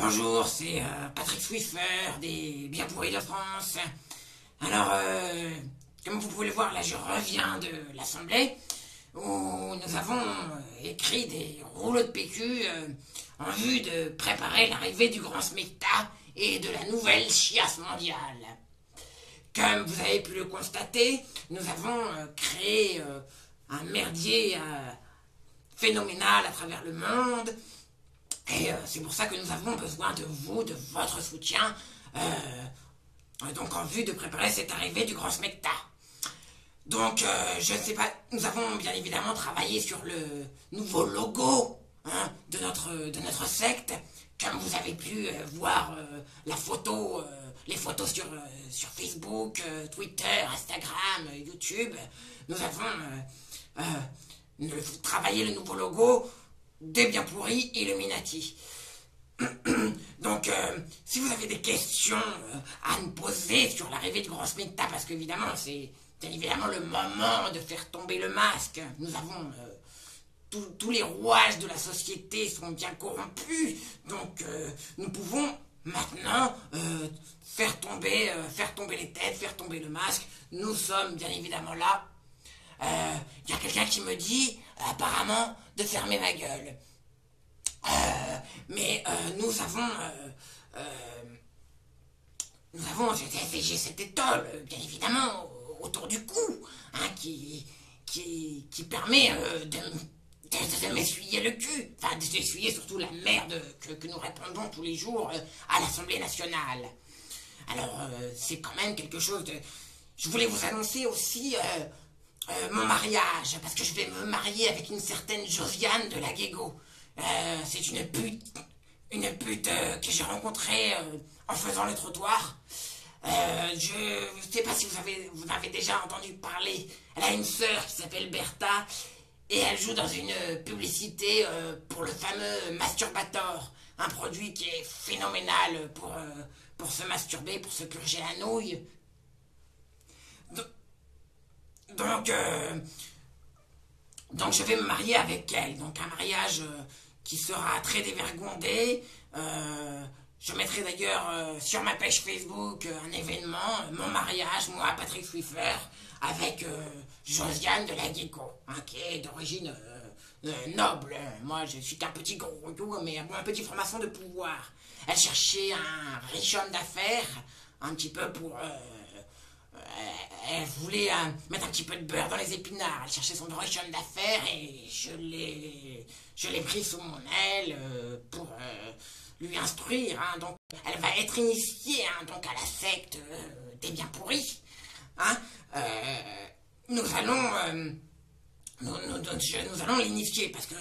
Bonjour, c'est Patrick Swiffer des Bien Pourris de France. Alors, comme vous pouvez le voir, là je reviens de l'Assemblée où nous avons écrit des rouleaux de PQ en vue de préparer l'arrivée du grand smecta et de la nouvelle chiasse mondiale. Comme vous avez pu le constater, nous avons créé un merdier phénoménal à travers le monde. Et c'est pour ça que nous avons besoin de vous, de votre soutien, donc en vue de préparer cette arrivée du grand smecta. Donc, je ne sais pas, nous avons bien évidemment travaillé sur le nouveau logo de notre secte. Comme vous avez pu voir la photo, les photos sur Facebook, Twitter, Instagram, YouTube, nous avons travaillé le nouveau logo des Bien Pourris Illuminati. Donc, si vous avez des questions à nous poser sur l'arrivée du grand smecta, parce qu'évidemment, c'est bien évidemment le moment de faire tomber le masque. Nous avons tous les rouages de la société sont bien corrompus, donc nous pouvons maintenant faire tomber les têtes, faire tomber le masque. Nous sommes bien évidemment là. Y a quelqu'un qui me dit apparemment de fermer ma gueule. Mais nous avons j'ai cette étole, bien évidemment, autour du cou, qui permet de m'essuyer le cul, enfin d'essuyer surtout la merde que nous répandons tous les jours à l'Assemblée nationale. Alors c'est quand même quelque chose de... Je voulais vous annoncer aussi mon mariage, parce que je vais me marier avec une certaine Josiane de la Guégo. C'est une pute que j'ai rencontrée en faisant le trottoir. Je ne sais pas si vous en avez déjà entendu parler. Elle a une sœur qui s'appelle Bertha et elle joue dans une publicité pour le fameux Masturbator, un produit qui est phénoménal pour se masturber, pour se purger la nouille. Donc je vais me marier avec elle, donc un mariage qui sera très dévergondé. Je mettrai d'ailleurs sur ma page Facebook un événement, mon mariage, moi Patrick Swiffer, avec Josiane de la Guéco, qui est d'origine noble. Moi je suis qu'un petit gros mais un petit formation de pouvoir. Elle cherchait un riche homme d'affaires, un petit peu pour... elle voulait mettre un petit peu de beurre dans les épinards. Elle cherchait son riche homme d'affaires et je l'ai pris sous mon aile pour lui instruire. Donc, elle va être initiée donc à la secte des Bien Pourris. Nous allons l'initier parce que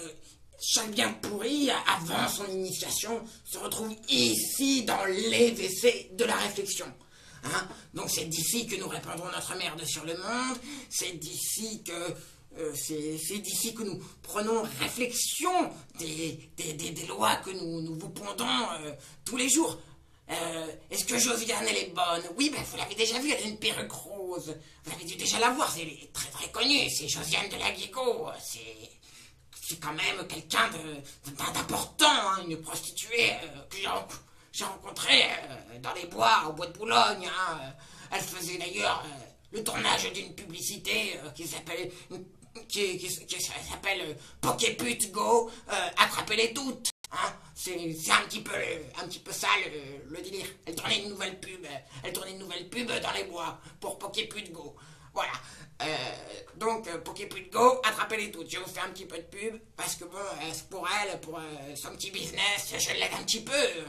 chaque bien pourri, avant son initiation, se retrouve ici dans les WC de la réflexion. Donc c'est d'ici que nous répandrons notre merde sur le monde, c'est d'ici que nous prenons réflexion des lois que nous vous pondons tous les jours. Est-ce que Josiane, elle est bonne? Oui, vous l'avez déjà vue, elle a une perruque rose. Vous l'avez dû déjà la voir, elle est très très connue, c'est Josiane de la Guéco. C'est quand même quelqu'un d'important, une prostituée que j'ai rencontrée dans les bois, au bois de Boulogne. Elle faisait d'ailleurs le tournage d'une publicité qui s'appelle Poképute Go, attrapez-les toutes. C'est un petit peu ça le délire. Elle tournait une nouvelle pub dans les bois pour Poképute Go. Voilà. Donc Poképute Go, attrapez-les toutes. Je vous fais un petit peu de pub parce que bon, pour elle, pour son petit business, je l'aide un petit peu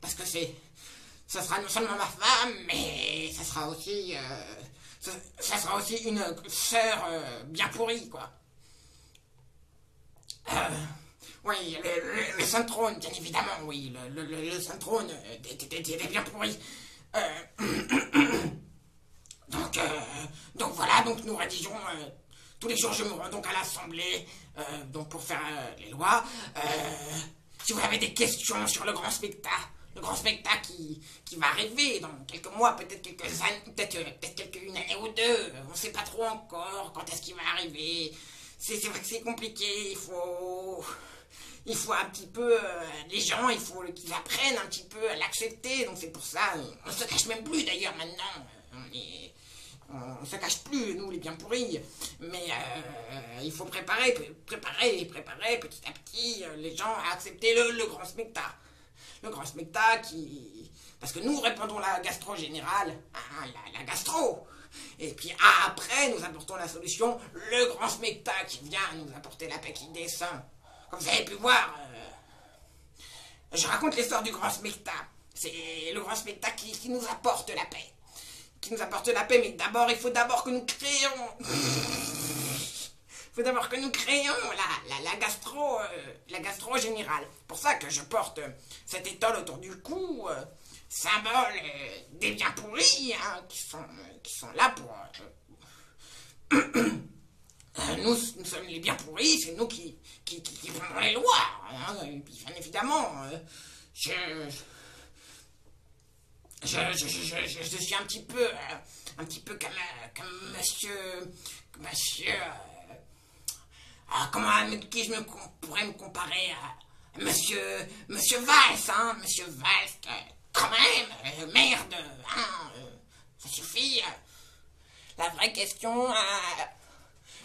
parce que ça sera non seulement ma femme, mais ça sera aussi une sœur bien pourrie, quoi. Oui, le Saint Trône, bien évidemment, oui, le Saint Trône des Bien Pourris. Donc voilà, donc nous rédigeons tous les jours. Je me rends donc à l'Assemblée donc pour faire les lois. Si vous avez des questions sur le grand spectacle qui va arriver dans quelques mois, peut-être quelques années, peut-être une année ou deux, on ne sait pas trop encore quand est-ce qu'il va arriver. C'est vrai que c'est compliqué, il faut il faut un petit peu, les gens, il faut qu'ils apprennent un petit peu à l'accepter. Donc c'est pour ça, on se cache même plus d'ailleurs maintenant. On se cache plus, nous les bien pourris. Mais il faut préparer petit à petit les gens à accepter le grand spectacle. Le grand spectacle qui... Parce que nous répondons la gastro générale, hein, la gastro. Et puis après, nous apportons la solution, le grand spectacle qui vient nous apporter la paix qui descend. Comme vous avez pu voir, je raconte l'histoire du grand spectacle. C'est le grand spectacle qui nous apporte la paix. Qui nous apporte la paix, mais d'abord, il faut d'abord que nous créions... Il faut d'abord que nous créions la gastro générale. C'est pour ça que je porte cette étole autour du cou, symbole des biens pourris, hein, qui sont là pour... nous sommes les biens pourris, c'est nous qui prenons les lois. Hein, et puis, bien évidemment, je suis un petit peu comme monsieur, qui je pourrais me comparer à monsieur Valls, hein, monsieur Valls, quand même, merde, hein, ça suffit. La vraie question,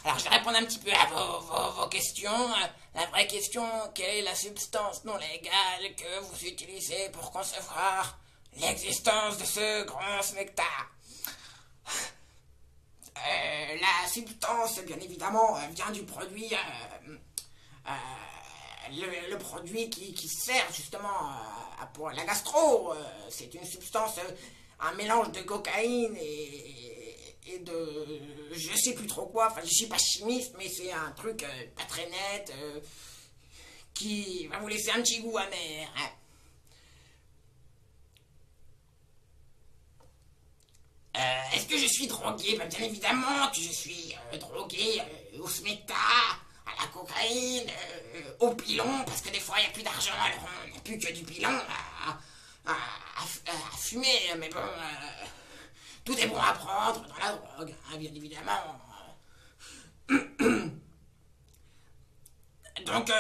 alors je vais répondre un petit peu à vos questions. La vraie question, quelle est la substance non légale que vous utilisez pour concevoir l'existence de ce grand spectacle? La substance, bien évidemment, vient du produit, le produit qui sert justement pour la gastro. C'est une substance, un mélange de cocaïne et de... je sais plus trop quoi, enfin je suis pas chimiste, mais c'est un truc pas très net, qui va vous laisser un petit goût amer. Hein. Est-ce que je suis drogué? Bien évidemment que je suis drogué au smecta, à la cocaïne, au pilon, parce que des fois il n'y a plus d'argent, alors on n'a plus que du pilon à fumer, mais bon, tout est bon à prendre dans la drogue, hein, bien évidemment. Donc,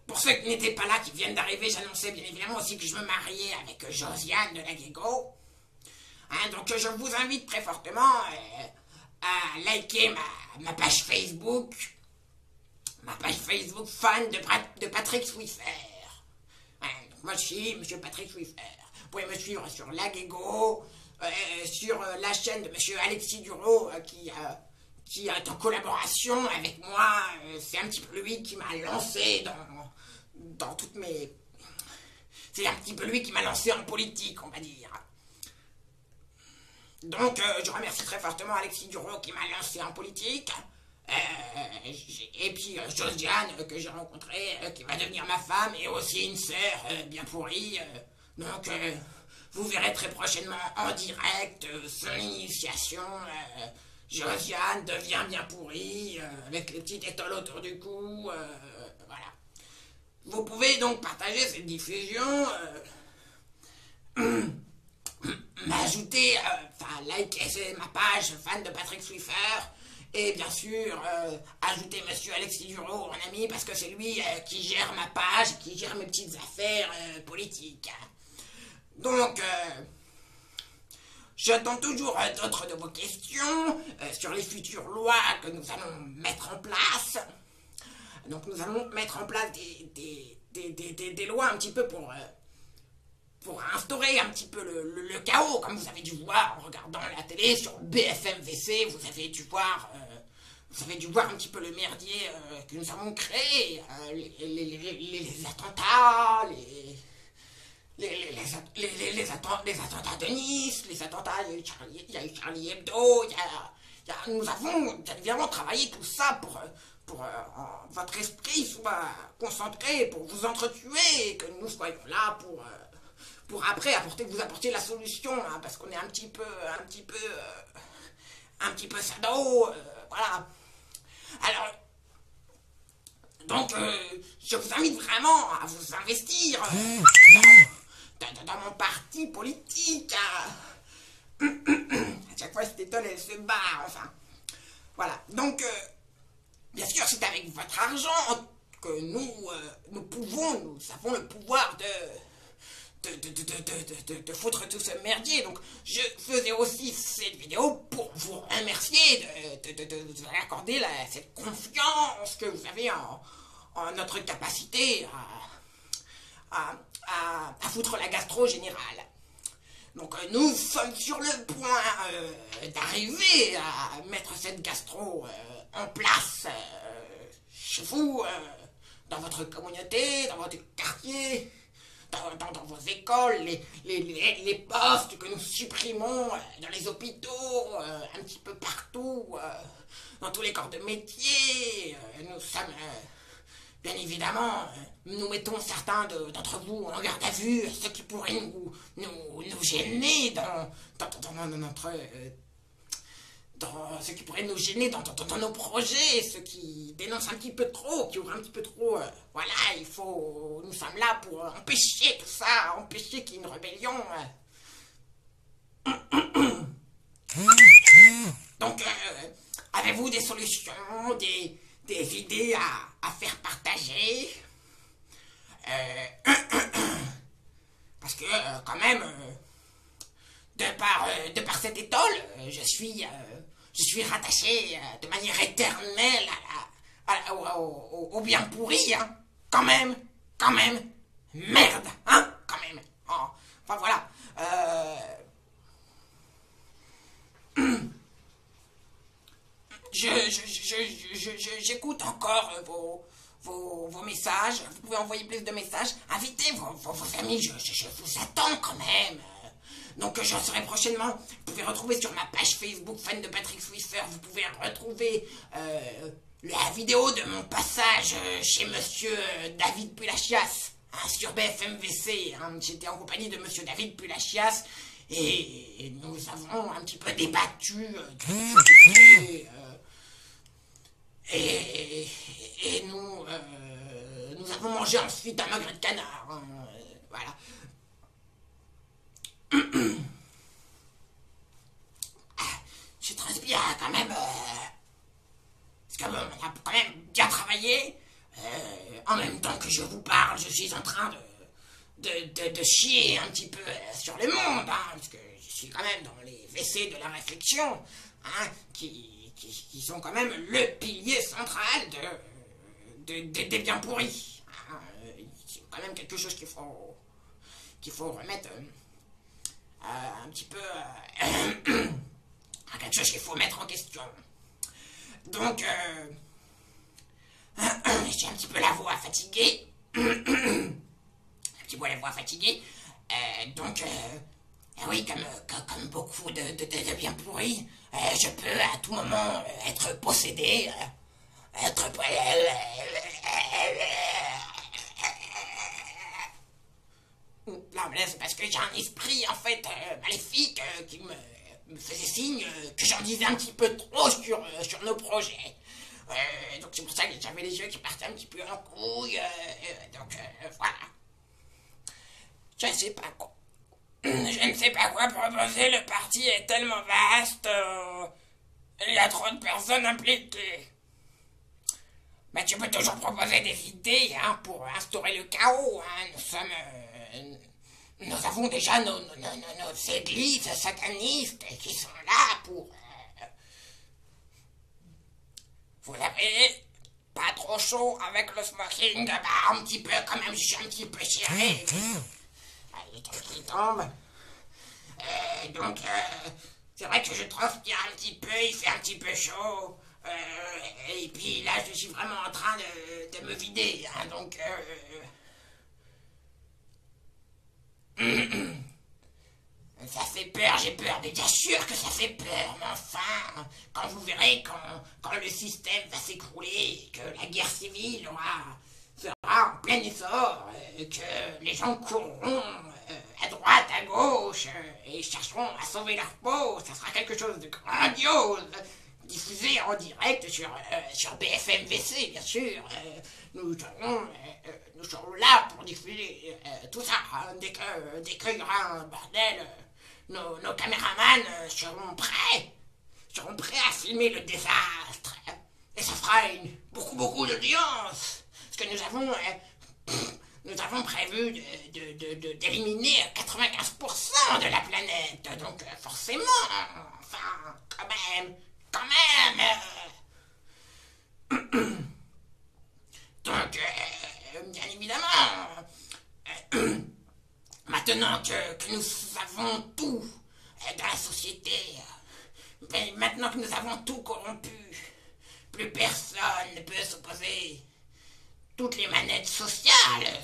pour ceux qui n'étaient pas là, qui viennent d'arriver, j'annonçais bien évidemment aussi que je me mariais avec Josiane de Laguego. Hein, donc je vous invite très fortement à liker ma page Facebook, fan de Patrick Swiffer. Hein, donc moi je suis Monsieur Patrick Swiffer. Vous pouvez me suivre sur Laguego, sur la chaîne de Monsieur Alexis Duro qui est en collaboration avec moi. C'est un petit peu lui qui m'a lancé dans toutes mes... C'est un petit peu lui qui m'a lancé en politique, on va dire. Donc, je remercie très fortement Alexis Duro qui m'a lancé en politique. Et puis Josiane que j'ai rencontrée, qui va devenir ma femme, et aussi une sœur bien pourrie. Donc, vous verrez très prochainement en direct son initiation. Josiane devient bien pourrie, avec les petites étoiles autour du cou. Voilà. Vous pouvez donc partager cette diffusion. M'ajouter, liker ma page fan de Patrick Swiffer, et bien sûr ajouter Monsieur Alexis Duro, mon ami, parce que c'est lui qui gère ma page, qui gère mes petites affaires politiques. Donc, j'attends toujours d'autres de vos questions sur les futures lois que nous allons mettre en place. Donc nous allons mettre en place des lois un petit peu pour instaurer un petit peu le chaos, comme vous avez dû voir en regardant la télé sur BFM-VC. Vous avez dû voir un petit peu le merdier que nous avons créé, les attentats, les attentats de Nice, les attentats, il y a eu Charlie Hebdo, nous avons évidemment travaillé tout ça pour votre esprit soit concentré, pour vous entretuer, et que nous soyons là pour après vous apporter la solution, hein, parce qu'on est un petit peu sado, voilà. Alors, donc, je vous invite vraiment à vous investir dans mon parti politique. À chaque fois, cette étoile, elle se barre, enfin. Voilà, donc, bien sûr, c'est avec votre argent que nous avons le pouvoir de foutre tout ce merdier. Donc je faisais aussi cette vidéo pour vous remercier de accorder cette confiance que vous avez en notre capacité à foutre la gastro générale. Donc nous sommes sur le point d'arriver à mettre cette gastro en place chez vous, dans votre communauté, dans votre quartier, dans vos écoles, les postes que nous supprimons dans les hôpitaux, un petit peu partout, dans tous les corps de métier. Nous sommes... Bien évidemment, nous mettons certains d'entre vous en garde à vue, ceux qui pourraient nous gêner dans notre... ceux qui pourraient nous gêner dans nos projets, ceux qui dénoncent un petit peu trop, qui ouvrent un petit peu trop... voilà, nous sommes là pour empêcher tout ça, empêcher qu'il y ait une rébellion. Donc, avez-vous des solutions, des idées à faire partager? Parce que quand même, de par cette étole, je suis rattaché de manière éternelle au bien pourri, hein. Quand même, merde, hein, quand même. Oh, enfin voilà. J'écoute encore vos messages. Vous pouvez envoyer plus de messages. Invitez vos amis. Je vous attends quand même. Donc j'en serai prochainement. Vous pouvez retrouver sur ma page Facebook fan de Patrick Swiffer. Vous pouvez retrouver la vidéo de mon passage chez Monsieur David Pulachias, hein, sur BFMVC. Hein. J'étais en compagnie de Monsieur David Pulachias. Et nous avons un petit peu débattu et nous avons mangé ensuite un magret de canard. Hein, voilà. Je transpire quand même. Parce qu'on a quand même bien travaillé. En même temps que je vous parle, je suis en train de chier un petit peu sur le monde, hein, parce que je suis quand même dans les WC de la réflexion, hein, qui sont quand même le pilier central des biens pourris. Hein. C'est quand même quelque chose qu'il faut remettre un petit peu... quelque chose qu'il faut mettre en question. Donc, j'ai un petit peu la voix fatiguée. La voix fatiguée. Donc, oui, comme beaucoup de biens pourris, je peux à tout moment être possédé, Non, mais c'est parce que j'ai un esprit, en fait, maléfique qui me faisait signe que j'en disais un petit peu trop sur nos projets. Donc c'est pour ça que j'avais les yeux qui partaient un petit peu en couille. Donc, voilà. Je ne sais pas quoi. Je ne sais pas quoi proposer, le parti est tellement vaste. Il y a trop de personnes impliquées. Mais tu peux toujours proposer des idées, hein, pour instaurer le chaos. Hein. Nous avons déjà nos églises satanistes qui sont là pour... Vous avez pas trop chaud avec le smoking? Bah, un petit peu quand même, je suis un petit peu chiré. Les trucs qui tombent. Donc, c'est vrai que je transpire un petit peu, il fait un petit peu chaud. Et puis là, je suis vraiment en train de me vider. Hein, donc, ça fait peur, j'ai peur, mais bien sûr que ça fait peur, mais enfin, quand vous verrez, quand le système va s'écrouler, que la guerre civile sera en plein essor, que les gens courront à droite, à gauche, et chercheront à sauver leur peau, ça sera quelque chose de grandiose, diffusé en direct sur BFMVC, bien sûr. Nous serons là pour diffuser tout ça, hein, dès qu'il y aura un bordel. Nos caméramans seront prêts à filmer le désastre. Et ça fera beaucoup d'audience. parce que nous avons prévu d'éliminer 95% de la planète. Donc forcément, enfin, quand même. Donc, bien évidemment, maintenant que nous avons tout dans la société, mais maintenant que nous avons tout corrompu, plus personne ne peut s'opposer. Toutes les manettes sociales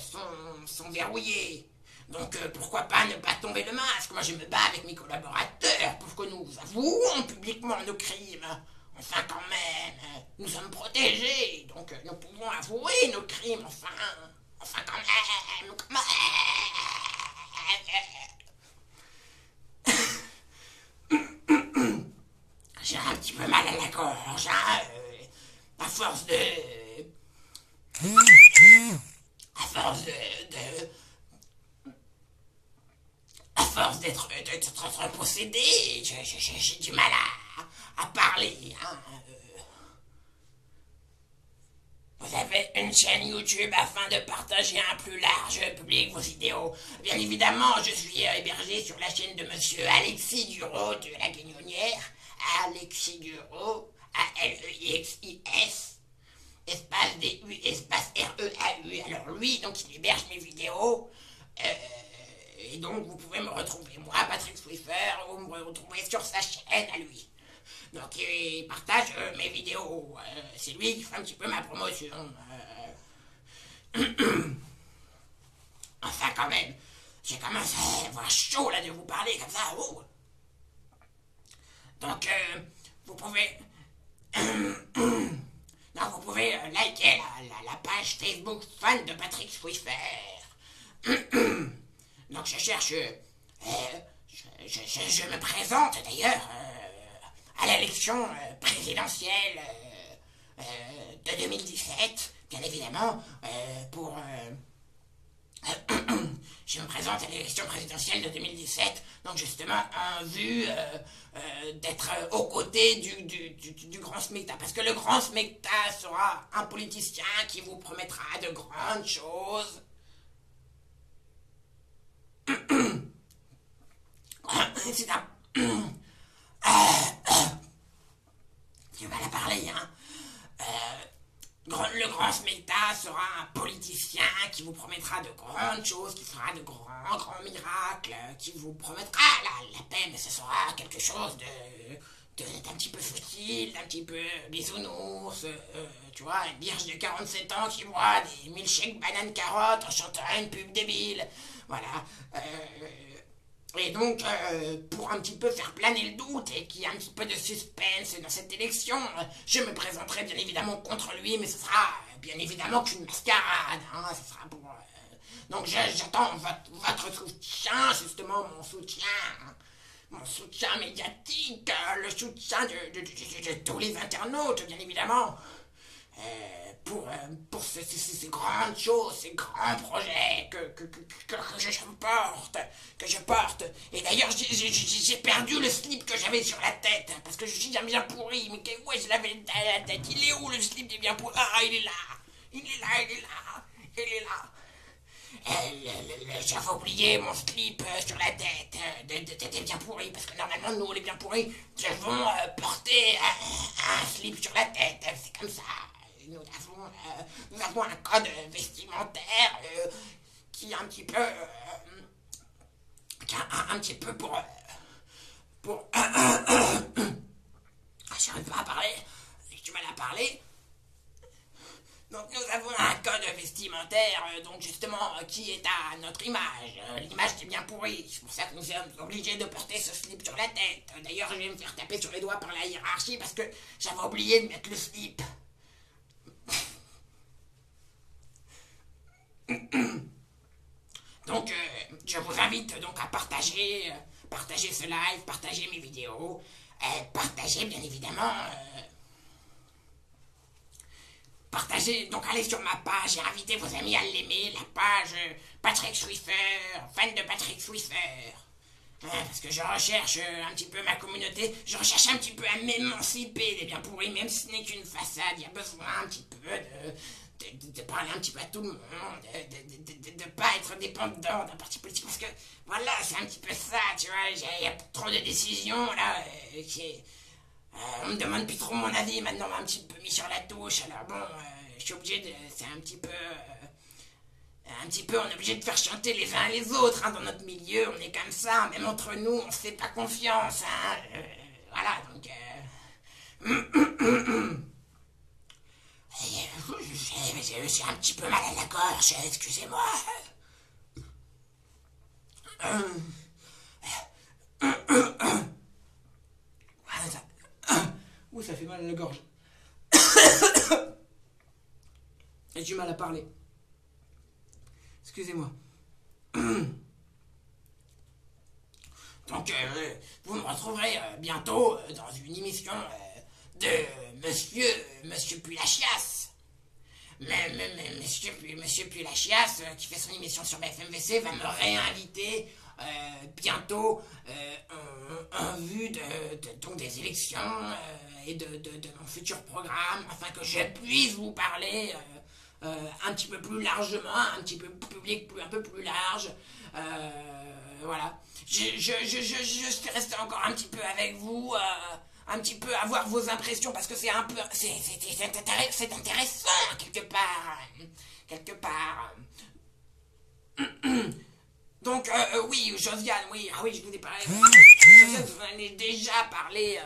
sont verrouillées. Donc pourquoi pas ne pas tomber le masque? Moi je me bats avec mes collaborateurs pour que nous avouons publiquement nos crimes. Enfin quand même, nous sommes protégés, donc nous pouvons avouer nos crimes, enfin quand même. J'ai un petit peu mal à la gorge, hein, à force de... À force d'être possédé, j'ai du mal à parler. Hein. Vous avez une chaîne YouTube afin de partager à un plus large public vos vidéos. Bien évidemment, je suis hébergé sur la chaîne de monsieur Alexis Dureau de la Guignonnière. Alexis Dureau, A-L-E-I-X-I-S, espace D-U, espace R-E-A-U. Alors lui, donc il héberge mes vidéos. Et donc vous pouvez me retrouver, moi, Patrick Swiffer, vous me retrouvez sur sa chaîne à lui. Donc il partage mes vidéos, c'est lui qui fait un petit peu ma promotion. Enfin quand même, j'ai commencé à avoir chaud là de vous parler comme ça. Oh. Donc vous pouvez... Non, vous pouvez liker la page Facebook fan de Patrick Swiffer. Donc je cherche... je me présente d'ailleurs à l'élection présidentielle de 2017, bien évidemment, pour... je me présente à l'élection présidentielle de 2017, donc justement en vue d'être aux côtés du grand smecta, parce que le grand smecta sera un politicien qui vous promettra de grandes choses. C'est un... J'ai mal à parler, hein. Le grand smecta sera un politicien qui vous promettra de grandes choses, qui fera de grands miracles, qui vous promettra la paix, mais ce sera quelque chose d'un petit peu futile, d'un petit peu bisounours, tu vois, une vierge de 47 ans qui boit des milkshakes bananes carottes en chantant une pub débile, voilà. Et donc, pour un petit peu faire planer le doute et qu'il y ait un petit peu de suspense dans cette élection, je me présenterai bien évidemment contre lui, mais ce sera bien évidemment qu'une mascarade, hein, ce sera pour... Donc j'attends votre soutien, justement, mon soutien médiatique, le soutien de tous les internautes, bien évidemment, pour ces grandes choses, ces grands projets que je porte. Et d'ailleurs, j'ai perdu le slip que j'avais sur la tête, parce que je suis bien pourri, mais ouais, je l'avais à la tête. Il est où le slip des bien pourris? Ah, il est là. J'avais oublié mon slip sur la tête des bien pourris, parce que normalement, nous, les bien pourris, devons porter un slip sur la tête, c'est comme ça. Nous avons un code vestimentaire qui est un petit peu... un petit peu pour... J'arrive pas à parler, j'ai du mal à parler. Donc nous avons un code vestimentaire, donc justement, qui est à notre image. L'image est bien pourrie, c'est pour ça que nous sommes obligés de porter ce slip sur la tête. D'ailleurs, je vais me faire taper sur les doigts par la hiérarchie parce que j'avais oublié de mettre le slip. Donc, je vous invite donc à partager ce live, partager mes vidéos, partager bien évidemment... Partagez, donc allez sur ma page et invitez vos amis à l'aimer, la page Patrick Swiffer, fan de Patrick Swiffer. Parce que je recherche un petit peu ma communauté, je recherche un petit peu à m'émanciper des bien pourris, même si ce n'est qu'une façade, il y a besoin un petit peu de parler un petit peu à tout le monde, de pas être dépendant d'un parti politique, parce que voilà, c'est un petit peu ça, tu vois, il y a trop de décisions là, on me demande plus trop mon avis, maintenant on m'a un petit peu mis sur la touche, alors bon, je suis obligé de, c'est un petit peu, on est obligé de faire chanter les uns les autres, hein, dans notre milieu, on est comme ça, même entre nous, on se fait pas confiance, hein, voilà, donc... J'ai un petit peu mal à la gorge, excusez-moi. Ouh, ça fait mal à la gorge. J'ai du mal à parler. Excusez-moi. Donc, vous me retrouverez bientôt dans une émission de Monsieur Pulachias. Monsieur Pulachias, qui fait son émission sur BFMVC, va me réinviter bientôt en vue donc des élections et de mon futur programme, afin que je puisse vous parler un petit peu plus largement, un petit peu public, un peu plus large. Voilà. Je suis resté encore un petit peu avec vous, un petit peu avoir vos impressions, parce que c'est un peu, c'est intéressant quelque part. Donc oui, Josiane, oui, ah oui, je vous ai parlé. Josiane, vous en avez déjà parlé.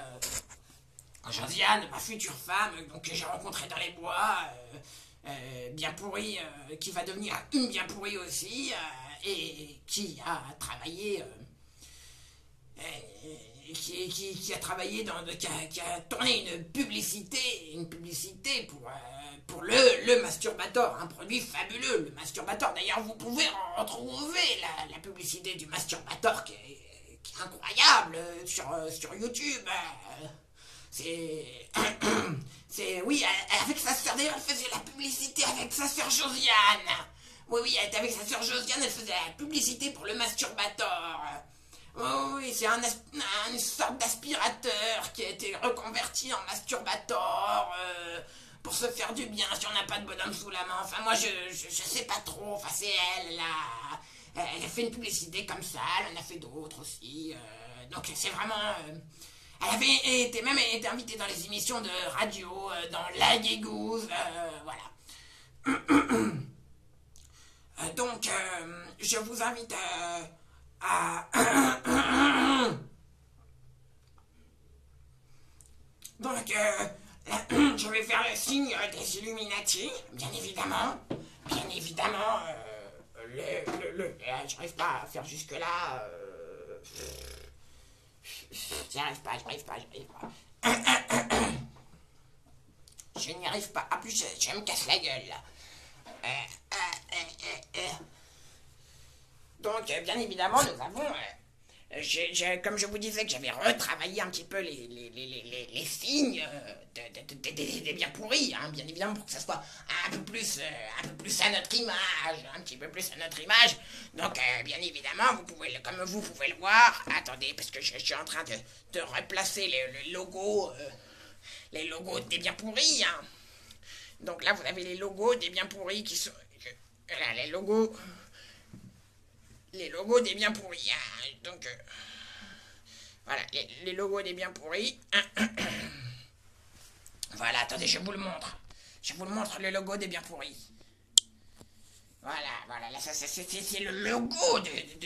Josiane, ma future femme, donc que j'ai rencontrée dans les bois, bien pourrie, qui va devenir une bien pourrie aussi, et qui a travaillé, qui a travaillé qui a tourné une publicité pour le Masturbator, un produit fabuleux, le Masturbator. D'ailleurs, vous pouvez retrouver la publicité du Masturbator qui est incroyable sur YouTube. Oui, avec sa sœur, d'ailleurs, elle faisait la publicité avec sa sœur Josiane. Oui, elle était avec sa sœur Josiane, elle faisait la publicité pour le Masturbator. Oui, c'est une sorte d'aspirateur qui a été reconverti en Masturbator pour se faire du bien si on n'a pas de bonhomme sous la main. Enfin, moi, je sais pas trop. Enfin, c'est elle a fait une publicité comme ça, elle en a fait d'autres aussi. Donc, c'est vraiment... elle avait même été invitée dans les émissions de radio, dans La Guégouze, voilà. Donc, je vous invite à... Donc, je vais faire le signe des Illuminati, bien évidemment. Bien évidemment, j'arrive pas à faire jusque-là. J'y arrive pas. Je n'y arrive pas. En plus, je me casse la gueule, là. Donc, bien évidemment, nous avons... comme je vous disais que j'avais retravaillé un petit peu les signes des biens pourris, hein, bien évidemment, pour que ça soit un peu plus à notre image, un petit peu plus à notre image. Donc, bien évidemment, comme vous pouvez le voir, attendez, parce que je suis en train de replacer les logos des biens pourris. Hein. Donc là, vous avez les logos des biens pourris qui sont... Voilà, les logos des biens pourris. Hein. Donc, voilà, les logos des biens pourris. Voilà, attendez, je vous le montre. Je vous le montre, le logo des biens pourris. Voilà, là, c'est le logo des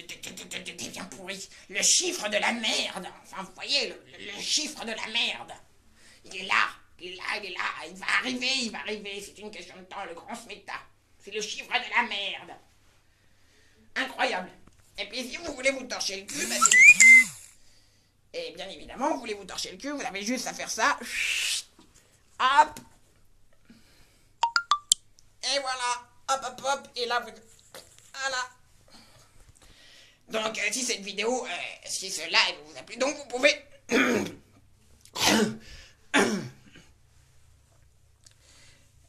biens pourris. Le chiffre de la merde. Enfin, vous voyez, le chiffre de la merde. Il est là. Il va arriver. C'est une question de temps, le grand sméta. C'est le chiffre de la merde. Incroyable. Et puis si vous voulez vous torcher le cul, bah c'est... Et bien évidemment, vous voulez vous torcher le cul, vous avez juste à faire ça. Hop. Et voilà. Hop. Et là, vous... Voilà. Donc, si cette vidéo, si ce live vous a plu, donc vous pouvez...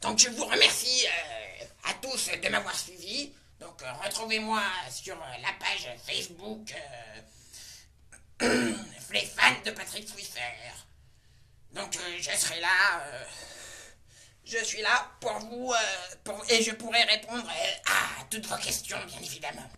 Donc, je vous remercie à tous de m'avoir suivi. Donc, retrouvez-moi sur la page Facebook les fans de Patrick Swiffer. Donc, je serai là Je suis là pour vous, et je pourrai répondre à toutes vos questions, bien évidemment.